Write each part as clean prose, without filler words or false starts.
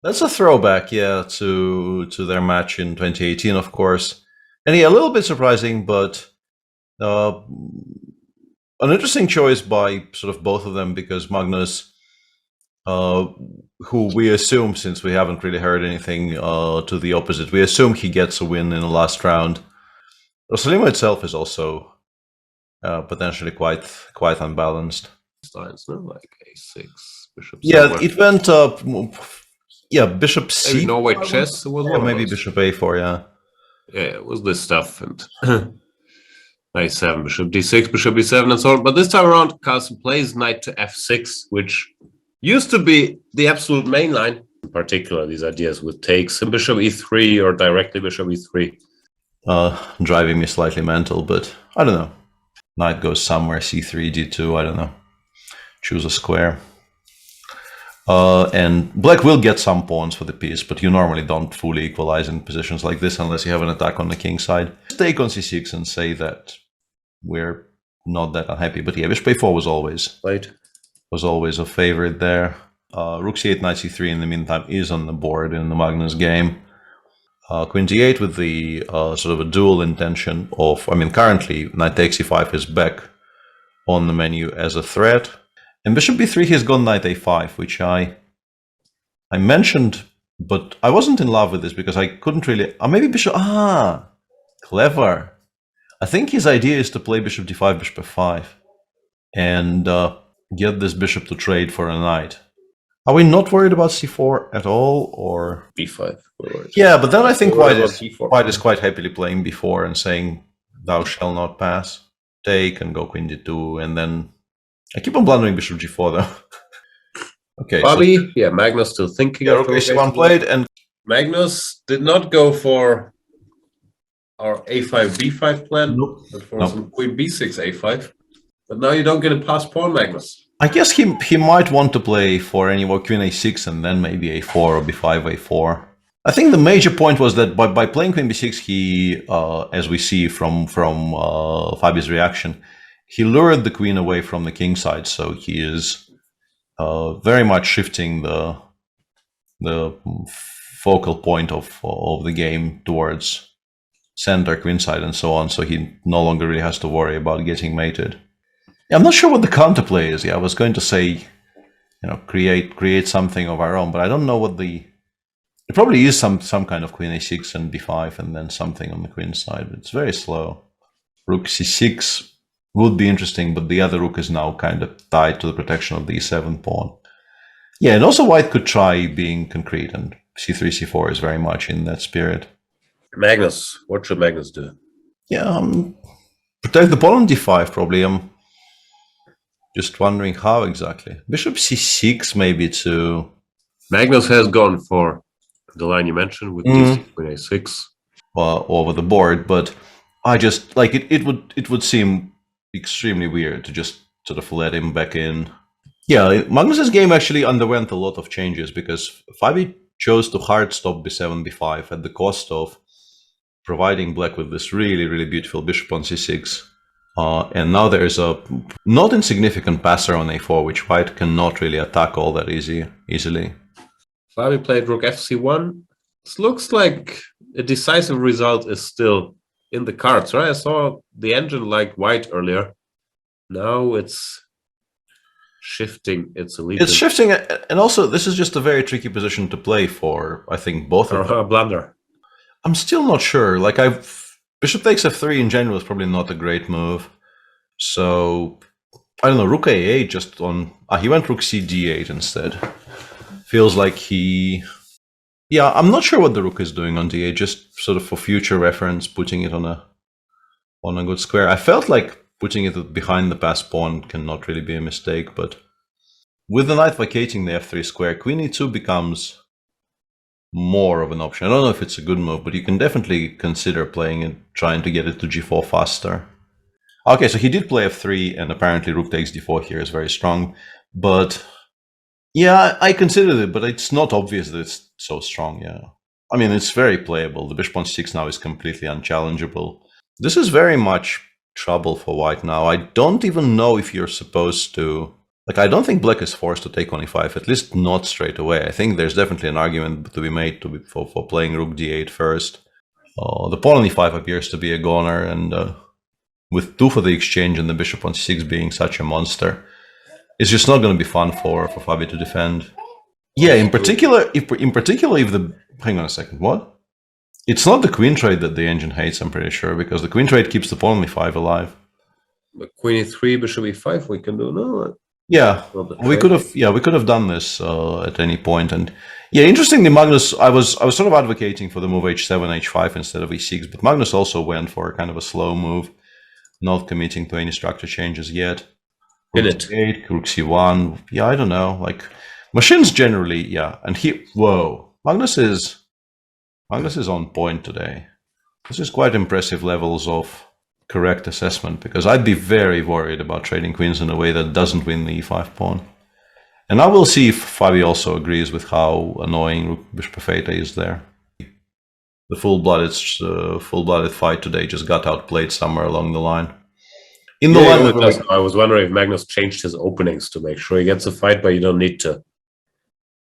That's a throwback, yeah, to their match in 2018, of course. And yeah, a little bit surprising, but uh, an interesting choice by sort of both of them because Magnus, uh, who we assume, since we haven't really heard anything to the opposite, we assume he gets a win in the last round. Rosalimo itself is also potentially quite unbalanced. Lines, no? Like a6, bishop. Yeah, it went yeah, bishop c. Maybe Norway chess was yeah, one maybe of those. bishop a4. Yeah. Yeah, it was this stuff and knight 7, bishop d6, bishop b7, and so on. But this time around, Carlsen plays knight to f6, which used to be the absolute main line. In particular, these ideas with takes and bishop e3 or directly bishop e3. Driving me slightly mental, but I don't know. Knight goes somewhere, c3, d2, I don't know. Choose a square. And black will get some pawns for the piece, but you normally don't fully equalize in positions like this unless you have an attack on the king side. Take on c6 and say that we're not that unhappy. But yeah, bishop a4 was always a favorite there. Rook c8, knight c3 in the meantime is on the board in the Magnus game. Queen d8 with the sort of a dual intention of, I mean, currently knight takes e5 is back on the menu as a threat. And bishop b3 he's gone knight a5, which I mentioned, but I wasn't in love with this because I couldn't really... maybe bishop... clever. I think his idea is to play bishop d5, bishop f5, and get this bishop to trade for a knight. Are we not worried about c4 at all, or... b5. Yeah, but then I think White is quite happily playing b4 and saying, thou shall not pass. Take and go queen d2, and then... I keep on blundering bishop g4 though. Okay. Bobby, so, yeah, Magnus still thinking. Yeah, okay, c1 played, and Magnus did not go for our a5 b5 plan, but for some queen b6 a5. But now you don't get a pass pawn, Magnus. I guess he might want to play for anywhere queen a6 and then maybe a4 or b5 a4. I think the major point was that by playing queen b6, he, as we see from Fabi's reaction, he lured the queen away from the king side, so he is very much shifting the focal point of the game towards center, queen side, and so on. So he no longer really has to worry about getting mated. Yeah, I'm not sure what the counterplay is. Yeah, I was going to say, create something of our own, but I don't know what the... It probably is some kind of queen a6 and b5, and then something on the queen side. But it's very slow. Rook c6 would be interesting, but the other rook is now kind of tied to the protection of the e7 pawn. Yeah, and also white could try being concrete, and c3, c4 is very much in that spirit. Magnus, what should Magnus do? Yeah, protect the pawn on d5, probably. I'm just wondering how exactly. Bishop c6 maybe to... Magnus has gone for the line you mentioned with d6, queen a6. Over the board, but I just, like, it would seem extremely weird to just sort of let him back in. Yeah, Magnus's game actually underwent a lot of changes because Fabi chose to hard stop b7, b5 at the cost of providing black with this really, really beautiful bishop on c6. And now there is a not insignificant passer on a4, which white cannot really attack all that easily. Fabi played rook fc1. This looks like a decisive result is still in the cards, right? I saw the engine like white earlier. Now it's shifting its allegiance. It's shifting, and also this is just a very tricky position to play for, I think, both of them. A blunder. I'm still not sure. Like, bishop takes f3 in general is probably not a great move. So, I don't know, rook a8 just on... he went rook c d8 instead. Feels like he... Yeah, I'm not sure what the rook is doing on d8, just sort of for future reference, putting it on a good square. I felt like putting it behind the passed pawn cannot really be a mistake, but with the knight vacating the f3 square, queen e2 becomes more of an option. I don't know if it's a good move, but you can definitely consider playing it, trying to get it to g4 faster. Okay, so he did play f3, and apparently rook takes d4 here is very strong, but... Yeah, I considered it, but it's not obvious that it's so strong, yeah. I mean, it's very playable. The bishop on c6 now is completely unchallengeable. This is very much trouble for white now. I don't even know if you're supposed to... like, I don't think black is forced to take on e5, at least not straight away. I think there's definitely an argument to be made for playing rook d8 first. The pawn on e5 appears to be a goner, and with 2 for the exchange and the bishop on c6 being such a monster, it's just not going to be fun for Fabi to defend. Yeah, in particular, if the... Hang on a second, what? It's not the queen trade that the engine hates, I'm pretty sure, because the queen trade keeps the pawn on e5 alive. But queen e3, bishop e5, we can do no. Yeah, we could have done this at any point. And yeah, interestingly, Magnus, I was sort of advocating for the move h7, h5 instead of e6, but Magnus also went for kind of a slow move, not committing to any structure changes yet. In it. Rook 8, rook c1. Yeah, I don't know. Like, machines generally, yeah. And whoa, Magnus is on point today. This is quite impressive levels of correct assessment, because I'd be very worried about trading queens in a way that doesn't win the e5 pawn. And I will see if Fabi also agrees with how annoying rook bishop f8 is there. The full-blooded fight today just got outplayed somewhere along the line. I was wondering if Magnus changed his openings to make sure he gets a fight, but you don't need to.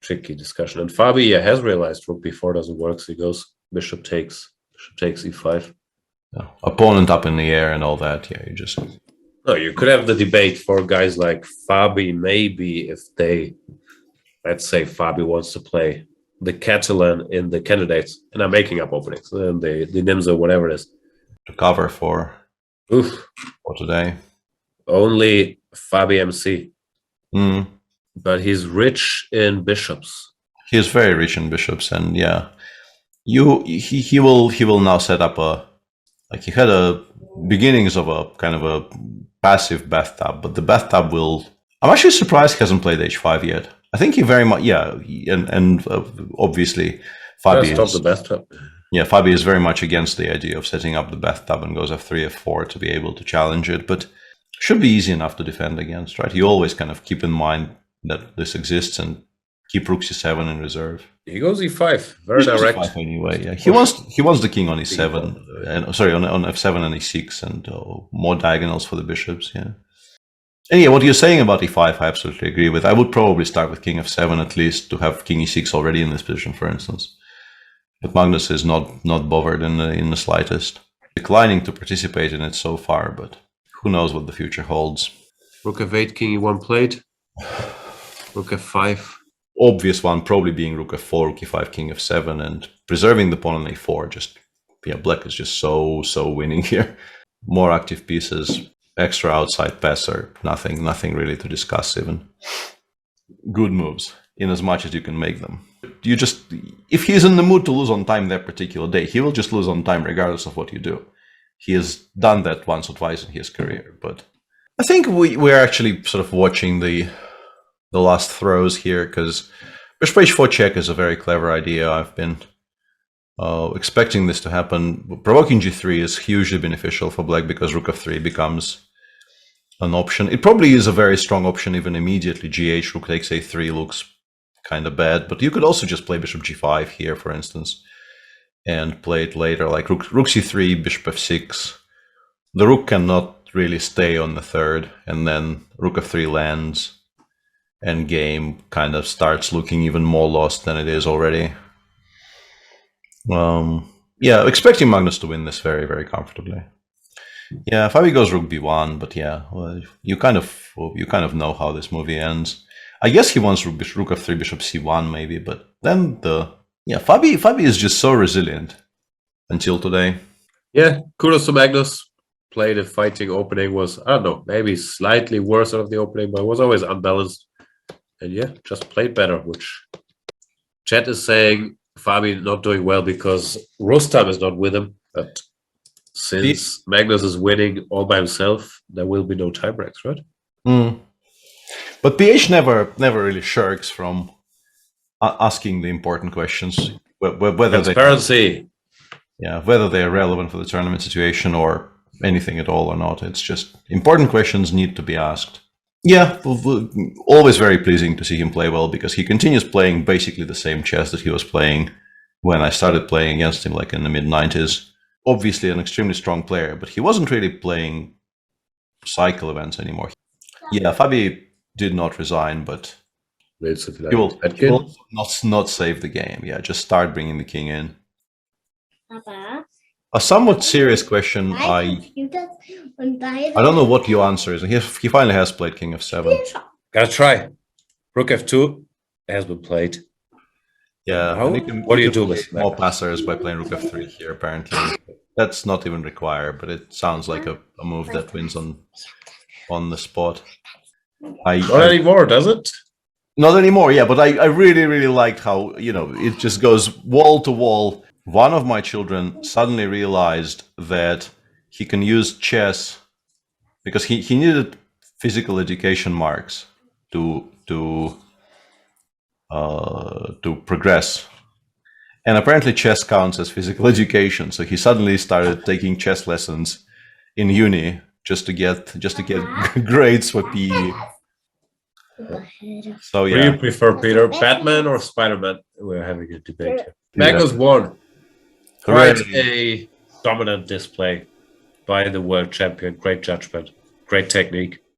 Tricky discussion. And Fabi has realized rook b4 doesn't work, so he goes bishop takes e5. Yeah. Opponent up in the air and all that. Yeah, you just... No, you could have the debate for guys like Fabi, maybe if they, let's say Fabi wants to play the Catalan in the candidates, and I'm making up openings, and the Nimzo, whatever it is. To cover for today. Only Fabi MC. Mm. But he's rich in bishops. He is very rich in bishops, and yeah, he will now set up he had a beginnings of a kind of a passive bathtub, but the bathtub will... I'm actually surprised he hasn't played h5 yet. I think he very much, obviously Fabi Stop the bathtub. Yeah, Fabi is very much against the idea of setting up the bathtub and goes f3, f4 to be able to challenge it, but should be easy enough to defend against, right? You always kind of keep in mind that this exists and keep rook c7 in reserve. He goes e5, very direct. E5 anyway, yeah. He wants the king on e7, and sorry, on f7 and e6, and more diagonals for the bishops. Yeah. And yeah, what you're saying about e5, I absolutely agree with. I would probably start with king f7 at least to have king e6 already in this position, for instance. But Magnus is not bothered in the slightest, declining to participate in it so far. But who knows what the future holds? Rook f8, king e1 played. Rook f5. Obvious one probably being rook f4, rook e5, king f7, and preserving the pawn on a4. Just, yeah, black is just so winning here. More active pieces, extra outside passer, nothing really to discuss even. Good moves, in as much as you can make them. You just, if he's in the mood to lose on time that particular day, he will just lose on time regardless of what you do. He has done that once or twice in his career, but I think we're actually sort of watching the last throws here, because bishop h4 check is a very clever idea. I've been expecting this to happen. Provoking g3 is hugely beneficial for black because rook f3 becomes an option. It probably is a very strong option even immediately. Gh, rook takes a3 looks kind of bad, but you could also just play bishop g5 here, for instance, and play it later, like rook c3, bishop f6. The rook cannot really stay on the third, and then rook f3 lands, and game kind of starts looking even more lost than it is already. Yeah, expecting Magnus to win this very, very comfortably. Yeah, Fabi goes rook b1, but yeah, well, you kind of know how this movie ends. I guess he wants rook f3, bishop c1 maybe, but then Fabi is just so resilient until today. Yeah, kudos to Magnus. Played a fighting opening, was, I don't know, maybe slightly worse out of the opening, but it was always unbalanced. And yeah, just played better, which chat is saying Fabi not doing well because Rustam is not with him. But since Magnus is winning all by himself, there will be no tie breaks, right? Mm. But PH never really shirks from asking the important questions, whether transparency. Whether they're relevant for the tournament situation or anything at all or not. It's just important questions need to be asked. Yeah, always very pleasing to see him play well, because he continues playing basically the same chess that he was playing when I started playing against him, like in the mid-90s. Obviously an extremely strong player, but he wasn't really playing cycle events anymore. Yeah, Fabi did not resign, but Willst du he vielleicht will Zetkin? not save the game. Yeah, just start bringing the king in. Papa, A somewhat serious question. I don't know what your answer is. He finally has played king f7. Gotta try. Rook f2 has been played. Yeah, How? and you can, What do you can do play with more Magnus? passers by playing rook f3 here. Apparently, that's not even required, but it sounds like a move that wins on the spot. Not anymore, does it? Not anymore, yeah, but I really, really liked how, it just goes wall to wall. One of my children suddenly realized that he can use chess because he needed physical education marks to progress. And apparently chess counts as physical education. So he suddenly started taking chess lessons in uni just to get grades for PE. So What do you yeah, prefer, Peter? Batman or Spider-Man? We're having a debate here. Yeah. Magnus won. Hooray. Quite a dominant display by the world champion. Great judgment. Great technique.